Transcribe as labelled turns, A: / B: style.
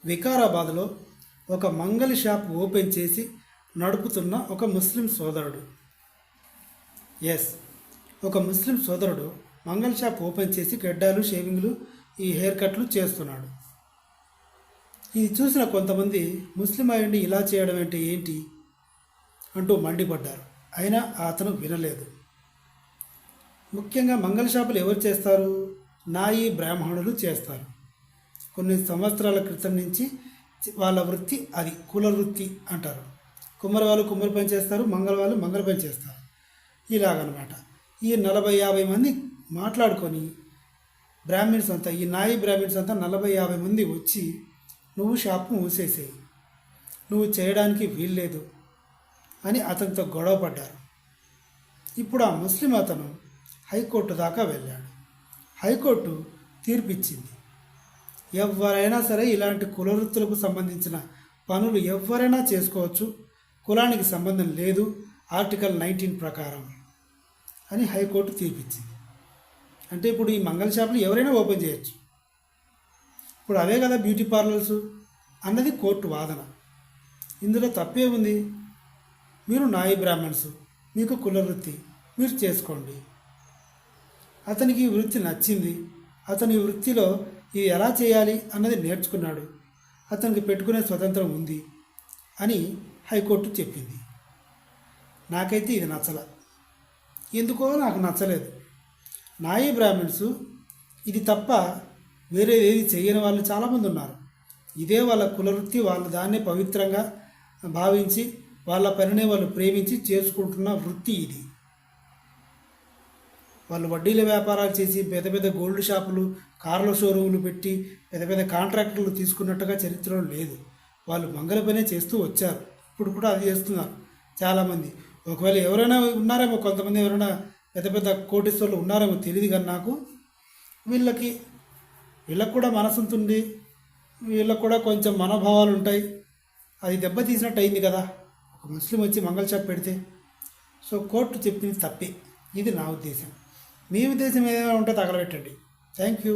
A: వికారాబాద్లో ఒక మంగలి shop open చేసి నడుపుతున్న ఒక ముస్లిం సోదరుడు. ఒక ముస్లిం సోదరుడు మంగళ షాప్ ఓపెన్ చేసి గడ్డాలు, షేవింగ్లు, ఈ హెయిర్ కట్లు చేస్తున్నాడు. ఇది చూసిన కొంతమంది ముస్లిం అయ్యండి ఇలా చేయడం అంటే ఏంటి అంటూ మండిపడ్డారు. అయినా అతను వినలేదు. ముఖ్యంగా మంగళ షాపులు ఎవరు చేస్తారు? నాయి బ్రాహ్మణులు చేస్తారు. కొన్ని సంవత్సరాల క్రితం నుంచి వాళ్ళ వృత్తి అది, కుల వృత్తి అంటారు. కుమ్మరి వాళ్ళు కుమ్మరి పని చేస్తారు, మంగళ వాళ్ళు మంగళ పని చేస్తారు. ఇలాగనమాట. ఈ 40-50 మంది మాట్లాడుకొని బ్రాహ్మిన్స్ అంతా, ఈ నాయి బ్రాహ్మిన్స్ అంతా 40-50 మంది వచ్చి నువ్వు షాపు మూసేసేయి, నువ్వు చేయడానికి వీల్లేదు అని అతనితో గొడవ పడ్డారు. ఇప్పుడు ఆ ముస్లిం అతను హైకోర్టు దాకా వెళ్ళాడు. హైకోర్టు తీర్పిచ్చింది, ఎవరైనా సరే ఇలాంటి కులవృత్తులకు సంబంధించిన పనులు ఎవరైనా చేసుకోవచ్చు, కులానికి సంబంధం లేదు, ఆర్టికల్ 19 ప్రకారం అని హైకోర్టు తీర్పిచ్చింది. అంటే ఇప్పుడు ఈ మంగళ షాపులు ఎవరైనా ఓపెన్ చేయొచ్చు. ఇప్పుడు అవే కదా బ్యూటీ పార్లర్స్ అన్నది కోర్టు వాదన. ఇందులో తప్పే ఉంది? మీరు నాయి బ్రాహ్మణ్స్, మీకు కుల వృత్తి, మీరు చేసుకోండి. అతనికి ఈ వృత్తి నచ్చింది, అతని వృత్తిలో ఇది ఎలా చేయాలి అన్నది నేర్చుకున్నాడు, అతనికి పెట్టుకునే స్వతంత్రం ఉంది అని హైకోర్టు చెప్పింది. నాకైతే ఇది నచ్చల. ఎందుకో నాకు నచ్చలేదు. నాయి బ్రాహ్మిన్స్ ఇది తప్ప వేరే ఏది చేయని వాళ్ళు చాలామంది ఉన్నారు. ఇదే వాళ్ళ కులవృత్తి, వాళ్ళు దాన్నే పవిత్రంగా భావించి వాళ్ళ పనినే వాళ్ళు ప్రేమించి చేసుకుంటున్న వృత్తి ఇది. వాళ్ళు వడ్డీల వ్యాపారాలు చేసి పెద్ద పెద్ద గోల్డ్ షాపులు, కార్ల షోరూములు పెట్టి పెద్ద పెద్ద కాంట్రాక్టర్లు తీసుకున్నట్టుగా చరిత్రలో లేదు. వాళ్ళు మంగళ పనే చేస్తూ వచ్చారు, ఇప్పుడు కూడా అది చేస్తున్నారు చాలామంది. ఒకవేళ ఎవరైనా ఉన్నారేమో, కొంతమంది ఎవరైనా పెద్ద పెద్ద కోటీశ్వర్లు ఉన్నారేమో తెలియదు, కానీ నాకు వీళ్ళకి కూడా మనసు ఉంటుంది, వీళ్ళకు కూడా కొంచెం మనోభావాలు ఉంటాయి. అది దెబ్బతీసినట్టు అయింది కదా ఒక ముస్లిం వచ్చి మంగళ షాప్ పెడితే. సో కోర్టు చెప్పింది తప్పే. ఇది నా ఉద్దేశం. మీ ఉద్దేశం ఏదైనా ఉంటే తగలబెట్టండి. Thank you.